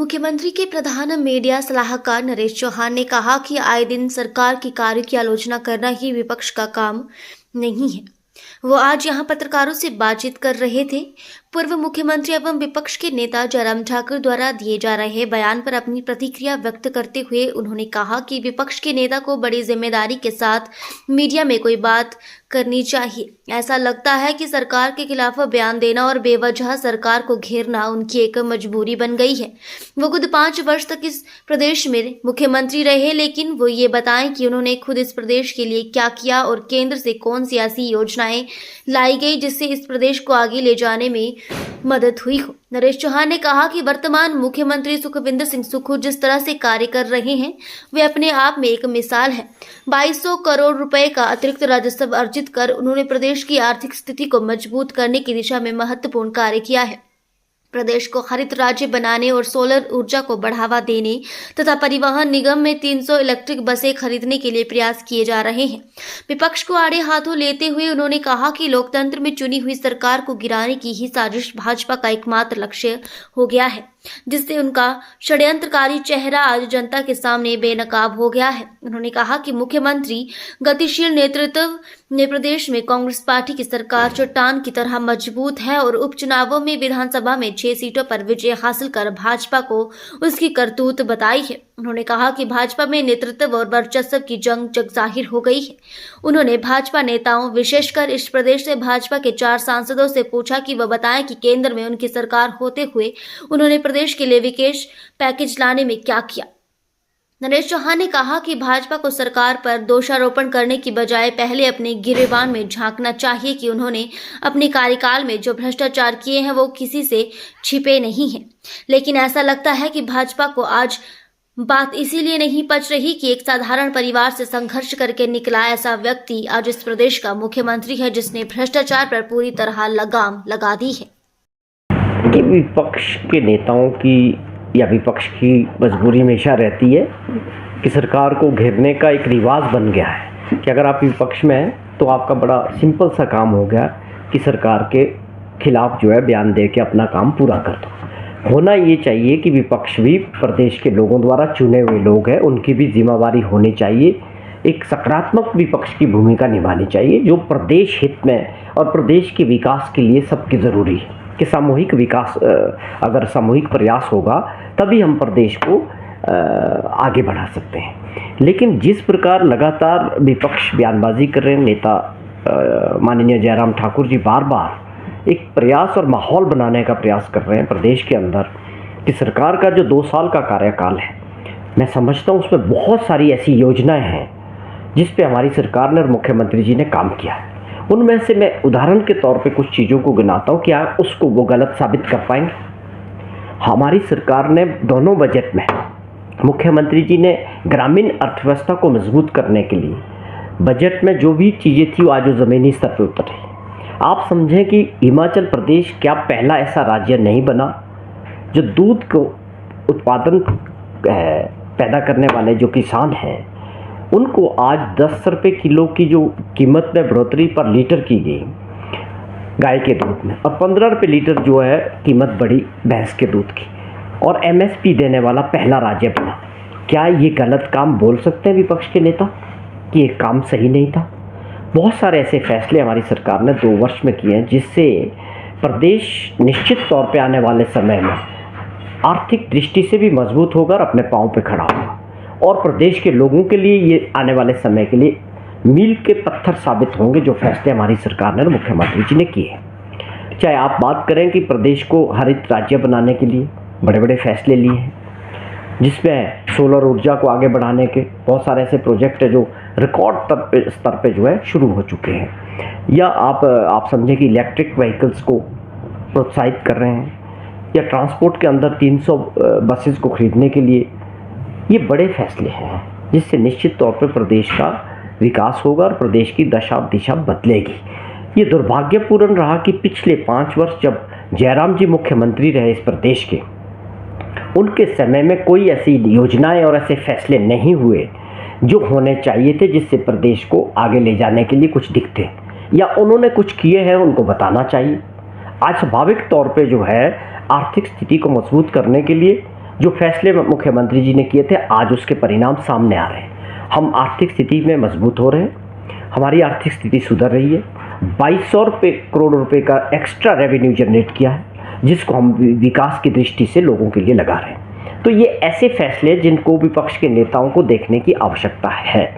मुख्यमंत्री के प्रधान मीडिया सलाहकार नरेश चौहान ने कहा कि आए दिन सरकार के कार्य की आलोचना करना ही विपक्ष का काम नहीं है। वो आज यहां पत्रकारों से बातचीत कर रहे थे। पूर्व मुख्यमंत्री एवं विपक्ष के नेता जयराम ठाकुर द्वारा दिए जा रहे बयान पर अपनी प्रतिक्रिया व्यक्त करते हुए उन्होंने कहा कि विपक्ष के नेता को बड़ी जिम्मेदारी के साथ मीडिया में कोई बात करनी चाहिए। ऐसा लगता है कि सरकार के खिलाफ बयान देना और बेवजह सरकार को घेरना उनकी एक मजबूरी बन गई है। वो खुद 5 वर्ष तक इस प्रदेश में मुख्यमंत्री रहे, लेकिन वो ये बताएं कि उन्होंने खुद इस प्रदेश के लिए क्या किया और केंद्र से कौन सी ऐसी योजनाएं लाई गई जिससे इस प्रदेश को आगे ले जाने में मदद हुई हो। नरेश चौहान ने कहा कि वर्तमान मुख्यमंत्री सुखविंदर सिंह सुक्खू जिस तरह से कार्य कर रहे हैं वे अपने आप में एक मिसाल है। 2200 करोड़ रुपए का अतिरिक्त राजस्व अर्जित कर उन्होंने प्रदेश की आर्थिक स्थिति को मजबूत करने की दिशा में महत्वपूर्ण कार्य किया है। प्रदेश को हरित राज्य बनाने और सोलर ऊर्जा को बढ़ावा देने तथा परिवहन निगम में 300 इलेक्ट्रिक बसें खरीदने के लिए प्रयास किए जा रहे हैं। विपक्ष को आड़े हाथों लेते हुए उन्होंने कहा कि लोकतंत्र में चुनी हुई सरकार को गिराने की ही साजिश भाजपा का एकमात्र लक्ष्य हो गया है, जिससे उनका षड्यंत्रकारी चेहरा आज जनता के सामने बेनकाब हो गया है। उन्होंने कहा कि मुख्यमंत्री गतिशील नेतृत्व ने प्रदेश में कांग्रेस पार्टी की सरकार चट्टान की तरह मजबूत है और उपचुनावों में विधानसभा में 6 सीटों पर विजय हासिल कर भाजपा को उसकी करतूत बताई है। उन्होंने कहा कि भाजपा में नेतृत्व और वर्चस्व की जंग जगजाहिर हो गई है। उन्होंने भाजपा नेताओं, विशेषकर इस प्रदेश से भाजपा के 4 सांसदों से पूछा कि वह बताएं कि केंद्र में उनकी सरकार होते हुए उन्होंने प्रदेश के लिए विशेष पैकेज लाने में क्या किया। नरेश चौहान ने कहा कि भाजपा को सरकार पर दोषारोपण करने की बजाय पहले अपने गिरेबान में झांकना चाहिए कि उन्होंने अपने कार्यकाल में जो भ्रष्टाचार किए हैं वो किसी से छिपे नहीं हैं। लेकिन ऐसा लगता है कि भाजपा को आज बात इसीलिए नहीं पच रही कि एक साधारण परिवार से संघर्ष करके निकला ऐसा व्यक्ति आज इस प्रदेश का मुख्यमंत्री है, जिसने भ्रष्टाचार पर पूरी तरह लगाम लगा दी है। विपक्ष के नेताओं की या विपक्ष की मजबूरी हमेशा रहती है कि सरकार को घेरने का एक रिवाज बन गया है कि अगर आप विपक्ष में हैं तो आपका बड़ा सिंपल सा काम हो गया कि सरकार के खिलाफ जो है बयान दे के अपना काम पूरा कर दो। होना ये चाहिए कि विपक्ष भी प्रदेश के लोगों द्वारा चुने हुए लोग हैं, उनकी भी जिम्मेवारी होनी चाहिए। एक सकारात्मक विपक्ष की भूमिका निभानी चाहिए जो प्रदेश हित में और प्रदेश के विकास के लिए सबकी ज़रूरी है कि सामूहिक विकास, अगर सामूहिक प्रयास होगा तभी हम प्रदेश को आगे बढ़ा सकते हैं। लेकिन जिस प्रकार लगातार विपक्ष बयानबाजी कर रहे हैं, नेता माननीय जयराम ठाकुर जी बार बार एक प्रयास और माहौल बनाने का प्रयास कर रहे हैं प्रदेश के अंदर कि सरकार का जो 2 साल का कार्यकाल है, मैं समझता हूँ उसमें बहुत सारी ऐसी योजनाएं हैं जिस पे हमारी सरकार ने और मुख्यमंत्री जी ने काम किया है। उनमें से मैं उदाहरण के तौर पे कुछ चीज़ों को गिनाता हूँ कि आप उसको वो गलत साबित कर पाएंगे। हमारी सरकार ने दोनों बजट में, मुख्यमंत्री जी ने ग्रामीण अर्थव्यवस्था को मजबूत करने के लिए बजट में जो भी चीज़ें थी वो आज ज़मीनी स्तर पर उतरी। आप समझें कि हिमाचल प्रदेश क्या पहला ऐसा राज्य नहीं बना जो दूध को उत्पादन पैदा करने वाले जो किसान हैं उनको आज 10 रुपये किलो की जो कीमत में बढ़ोतरी पर लीटर की गई गाय के दूध में, और 15 रुपये लीटर जो है कीमत बढ़ी भैंस के दूध की, और MSP देने वाला पहला राज्य बना। क्या ये गलत काम बोल सकते हैं विपक्ष के नेता कि ये काम सही नहीं था? बहुत सारे ऐसे फैसले हमारी सरकार ने 2 वर्ष में किए हैं जिससे प्रदेश निश्चित तौर पे आने वाले समय में आर्थिक दृष्टि से भी मजबूत होगा और अपने पाँव पे खड़ा होगा, और प्रदेश के लोगों के लिए ये आने वाले समय के लिए मील के पत्थर साबित होंगे जो फैसले हमारी सरकार ने और मुख्यमंत्री जी ने किए हैं। चाहे आप बात करें कि प्रदेश को हरित राज्य बनाने के लिए बड़े बड़े फैसले लिए हैं जिसमें सोलर ऊर्जा को आगे बढ़ाने के बहुत सारे ऐसे प्रोजेक्ट हैं जो रिकॉर्ड स्तर पे जो है शुरू हो चुके हैं, या आप समझें कि इलेक्ट्रिक व्हीकल्स को प्रोत्साहित कर रहे हैं, या ट्रांसपोर्ट के अंदर 300 बसेस को खरीदने के लिए। ये बड़े फैसले हैं जिससे निश्चित तौर पर प्रदेश का विकास होगा और प्रदेश की दशा दिशा बदलेगी। ये दुर्भाग्यपूर्ण रहा कि पिछले 5 वर्ष जब जयराम जी मुख्यमंत्री रहे इस प्रदेश के, उनके समय में कोई ऐसी योजनाएं और ऐसे फैसले नहीं हुए जो होने चाहिए थे जिससे प्रदेश को आगे ले जाने के लिए कुछ दिखते, या उन्होंने कुछ किए हैं उनको बताना चाहिए। आज स्वाभाविक तौर पे जो है आर्थिक स्थिति को मजबूत करने के लिए जो फैसले मुख्यमंत्री जी ने किए थे आज उसके परिणाम सामने आ रहे हैं। हम आर्थिक स्थिति में मजबूत हो रहे हैं, हमारी आर्थिक स्थिति सुधर रही है। 2200 करोड़ रुपए का एक्स्ट्रा रेवेन्यू जनरेट किया है, जिसको हम विकास की दृष्टि से लोगों के लिए लगा रहे हैं। तो ये ऐसे फैसले जिनको विपक्ष के नेताओं को देखने की आवश्यकता है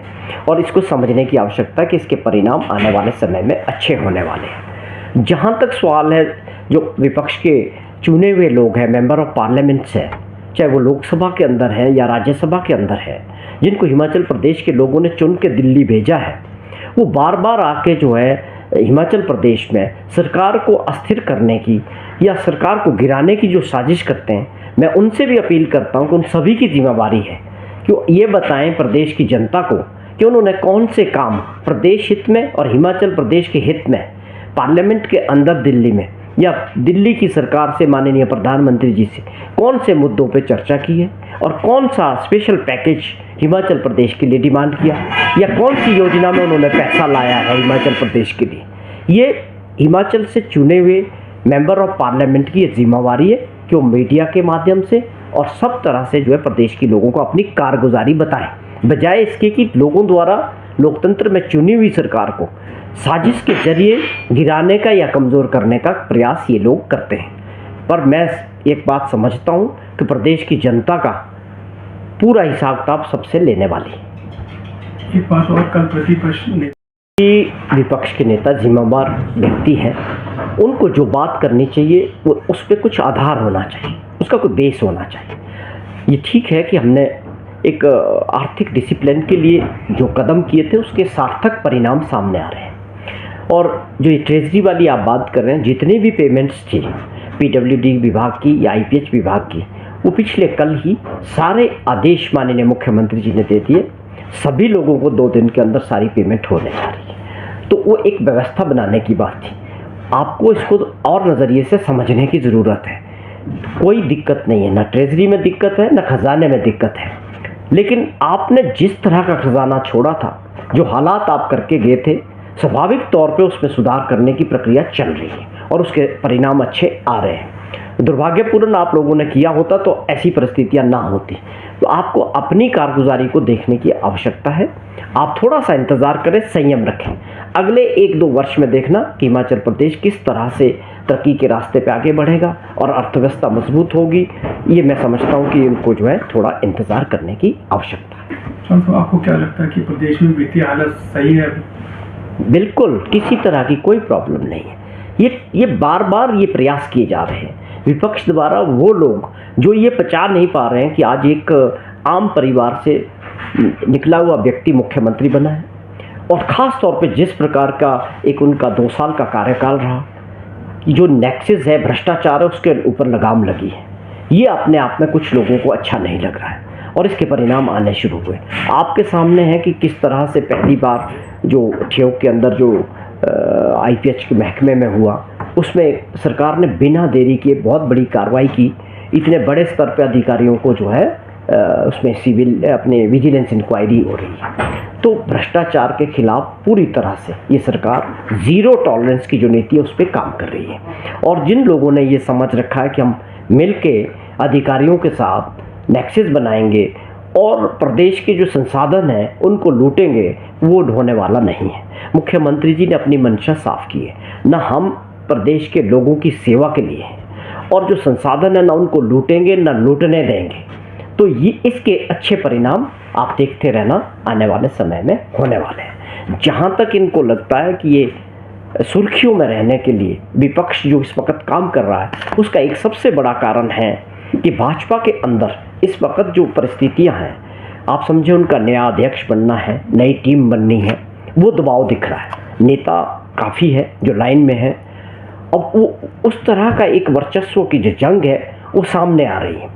और इसको समझने की आवश्यकता है कि इसके परिणाम आने वाले समय में अच्छे होने वाले हैं। जहाँ तक सवाल है जो विपक्ष के चुने हुए लोग हैं, मेंबर ऑफ पार्लियामेंट है, चाहे वो लोकसभा के अंदर है या राज्यसभा के अंदर है, जिनको हिमाचल प्रदेश के लोगों ने चुन के दिल्ली भेजा है, वो बार बार आके जो है हिमाचल प्रदेश में सरकार को अस्थिर करने की या सरकार को गिराने की जो साजिश करते हैं, मैं उनसे भी अपील करता हूं कि उन सभी की जिम्मेदारी है कि वो ये बताएं प्रदेश की जनता को कि उन्होंने कौन से काम प्रदेश हित में और हिमाचल प्रदेश के हित में पार्लियामेंट के अंदर दिल्ली में या दिल्ली की सरकार से माननीय प्रधानमंत्री जी से कौन से मुद्दों पे चर्चा की है और कौन सा स्पेशल पैकेज हिमाचल प्रदेश के लिए डिमांड किया या कौन सी योजना में उन्होंने पैसा लाया है हिमाचल प्रदेश के लिए। ये हिमाचल से चुने हुए मेंबर ऑफ पार्लियामेंट की ये जिम्मेवारी है कि वो मीडिया के माध्यम से और सब तरह से जो है प्रदेश के लोगों को अपनी कारगुजारी बताएं, बजाय इसके कि लोगों द्वारा लोकतंत्र में चुनी हुई सरकार को साजिश के जरिए गिराने का या कमज़ोर करने का प्रयास ये लोग करते हैं। पर मैं एक बात समझता हूँ कि प्रदेश की जनता का पूरा हिसाब किताब सबसे लेने वाली है। एक बात और, कल प्रतिपक्ष विपक्ष के नेता जिम्मेदार व्यक्ति हैं, उनको जो बात करनी चाहिए वो उस पर कुछ आधार होना चाहिए, उसका कोई बेस होना चाहिए। ये ठीक है कि हमने एक आर्थिक डिसिप्लिन के लिए जो कदम किए थे उसके सार्थक परिणाम सामने आ रहे हैं। और जो ये ट्रेजरी वाली आप बात कर रहे हैं, जितनी भी पेमेंट्स थी पीडब्ल्यूडी विभाग की या आईपीएच विभाग की, वो पिछले कल ही सारे आदेश माननीय मुख्यमंत्री जी ने दे दिए। सभी लोगों को 2 दिन के अंदर सारी पेमेंट होने जा रही है। तो वो एक व्यवस्था बनाने की बात थी। आपको इसको और नज़रिए से समझने की ज़रूरत है। कोई दिक्कत नहीं है, ना ट्रेजरी में दिक्कत है ना खजाने में दिक्कत है, लेकिन आपने जिस तरह का खजाना छोड़ा था, जो हालात आप करके गए थे, स्वाभाविक तौर पे उसमें सुधार करने की प्रक्रिया चल रही है और उसके परिणाम अच्छे आ रहे हैं। दुर्भाग्यपूर्ण आप लोगों ने किया होता तो ऐसी परिस्थितियां ना होती। तो आपको अपनी कारगुजारी को देखने की आवश्यकता है। आप थोड़ा सा इंतज़ार करें, संयम रखें। अगले 1-2 वर्ष में देखना कि हिमाचल प्रदेश किस तरह से तरक्की के रास्ते पे आगे बढ़ेगा और अर्थव्यवस्था मजबूत होगी। ये मैं समझता हूँ कि इनको जो है थोड़ा इंतज़ार करने की आवश्यकता है। तो आपको क्या लगता है कि प्रदेश में वित्तीय हालत सही है? बिल्कुल, किसी तरह की कोई प्रॉब्लम नहीं है। ये बार बार ये प्रयास किए जा रहे हैं विपक्ष द्वारा। वो लोग जो ये पचा नहीं पा रहे हैं कि आज एक आम परिवार से निकला हुआ व्यक्ति मुख्यमंत्री बना है और ख़ास तौर पे जिस प्रकार का एक उनका 2 साल का कार्यकाल रहा, जो नेक्सस है, भ्रष्टाचार है, उसके ऊपर लगाम लगी है। ये अपने आप में कुछ लोगों को अच्छा नहीं लग रहा है और इसके परिणाम आने शुरू हुए। आपके सामने है कि किस तरह से पहली बार जो ठेव के अंदर जो आईपीएच के महकमे में हुआ, उसमें सरकार ने बिना देरी किए बहुत बड़ी कार्रवाई की। इतने बड़े स्तर पर अधिकारियों को जो है उसमें सिविल अपने विजिलेंस इंक्वायरी हो रही है। तो भ्रष्टाचार के खिलाफ पूरी तरह से ये सरकार ज़ीरो टॉलरेंस की जो नीति है उस पर काम कर रही है। और जिन लोगों ने ये समझ रखा है कि हम मिल के अधिकारियों के साथ नेक्सस बनाएंगे और प्रदेश के जो संसाधन हैं उनको लूटेंगे, वो होने वाला नहीं है। मुख्यमंत्री जी ने अपनी मंशा साफ की है, ना हम प्रदेश के लोगों की सेवा के लिए हैं और जो संसाधन है ना उनको लूटेंगे ना लूटने देंगे। तो ये इसके अच्छे परिणाम आप देखते रहना आने वाले समय में होने वाले हैं। जहाँ तक इनको लगता है कि ये सुर्खियों में रहने के लिए विपक्ष जो इस वक्त काम कर रहा है, उसका एक सबसे बड़ा कारण है कि भाजपा के अंदर इस वक्त जो परिस्थितियां हैं, आप समझे उनका नया अध्यक्ष बनना है, नई टीम बननी है, वो दबाव दिख रहा है। नेता काफ़ी है जो लाइन में है, अब वो उस तरह का एक वर्चस्व की जो जंग है वो सामने आ रही है।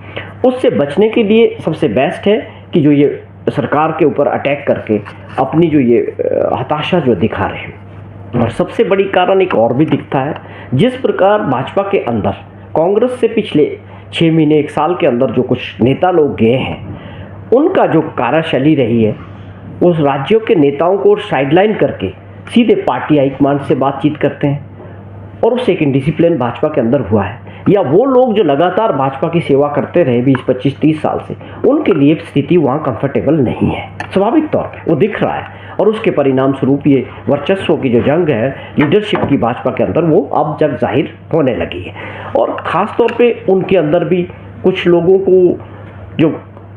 उससे बचने के लिए सबसे बेस्ट है कि जो ये सरकार के ऊपर अटैक करके अपनी जो ये हताशा जो दिखा रहे हैं। और सबसे बड़ी कारण एक और भी दिखता है, जिस प्रकार भाजपा के अंदर कांग्रेस से पिछले 6 महीने 1 साल के अंदर जो कुछ नेता लोग गए हैं, उनका जो कार्यशैली रही है, उस राज्यों के नेताओं को साइडलाइन करके सीधे पार्टी हाईकमान से बातचीत करते हैं और उससे एक इंडिसिप्लिन भाजपा के अंदर हुआ है। या वो लोग जो लगातार भाजपा की सेवा करते रहे 20, 25, 30 साल से, उनके लिए स्थिति वहाँ कंफर्टेबल नहीं है। स्वाभाविक तौर पे वो दिख रहा है और उसके परिणाम स्वरूप ये वर्चस्व की जो जंग है लीडरशिप की भाजपा के अंदर, वो अब जग जाहिर होने लगी है। और ख़ास तौर पे उनके अंदर भी कुछ लोगों को जो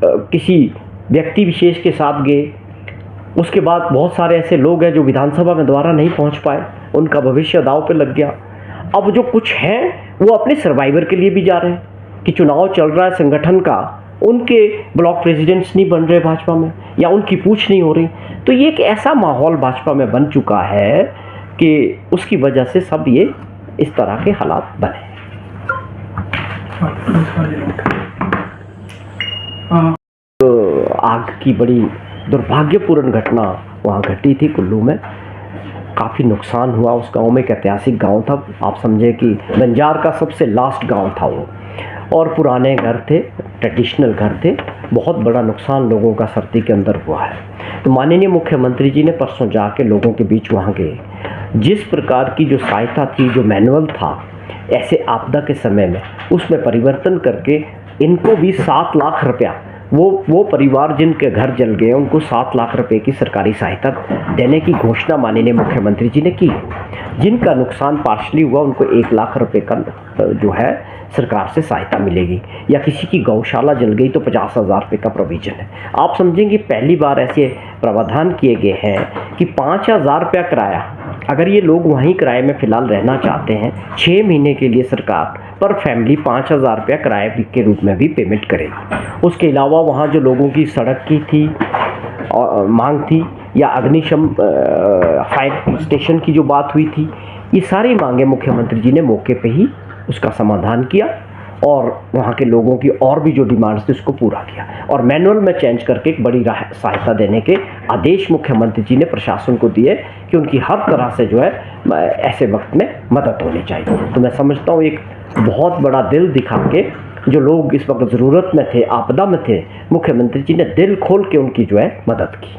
किसी व्यक्ति विशेष के साथ गए, उसके बाद बहुत सारे ऐसे लोग हैं जो विधानसभा में दोबारा नहीं पहुंच पाए, उनका भविष्य दांव पे लग गया। अब जो कुछ हैं वो अपने सर्वाइवर के लिए भी जा रहे हैं कि चुनाव चल रहा है संगठन का, उनके ब्लॉक प्रेसिडेंट्स नहीं बन रहे भाजपा में या उनकी पूछ नहीं हो रही। तो ये एक ऐसा माहौल भाजपा में बन चुका है कि उसकी वजह से सब ये इस तरह के हालात बने। तो आग की बड़ी दुर्भाग्यपूर्ण घटना वहाँ घटी थी कुल्लू में, काफ़ी नुकसान हुआ। उस गांव में एक ऐतिहासिक गांव था, आप समझे कि बंजार का सबसे लास्ट गांव था वो, और पुराने घर थे, ट्रेडिशनल घर थे। बहुत बड़ा नुकसान लोगों का सर्दी के अंदर हुआ है। तो माननीय मुख्यमंत्री जी ने परसों जाके लोगों के बीच वहाँ गए, जिस प्रकार की जो सहायता थी, जो मैनुअल था ऐसे आपदा के समय में, उसमें परिवर्तन करके इनको भी 7 लाख रुपया, वो परिवार जिनके घर जल गए उनको 7 लाख रुपए की सरकारी सहायता देने की घोषणा माननीय मुख्यमंत्री जी ने की। जिनका नुकसान पार्शली हुआ उनको 1 लाख रुपए का जो है सरकार से सहायता मिलेगी, या किसी की गौशाला जल गई तो 50,000 रुपये का प्रोविजन है। आप समझेंगे पहली बार ऐसे प्रावधान किए गए हैं कि 5,000 रुपया किराया, अगर ये लोग वहीं किराए में फ़िलहाल रहना चाहते हैं 6 महीने के लिए सरकार पर फैमिली 5,000 रुपया किराए के रूप में भी पेमेंट करेगी। उसके अलावा वहाँ जो लोगों की सड़क की थी और मांग थी, या अग्निशम फायर स्टेशन की जो बात हुई थी, ये सारी मांगे मुख्यमंत्री जी ने मौके पे ही उसका समाधान किया और वहाँ के लोगों की और भी जो डिमांड्स थी उसको पूरा किया, और मैनुअल में चेंज करके एक बड़ी सहायता देने के आदेश मुख्यमंत्री जी ने प्रशासन को दिए कि उनकी हर तरह से जो है ऐसे वक्त में मदद होनी चाहिए। तो मैं समझता हूँ एक बहुत बड़ा दिल दिखा के, जो लोग इस वक्त ज़रूरत में थे, आपदा में थे, मुख्यमंत्री जी ने दिल खोल के उनकी जो है मदद की।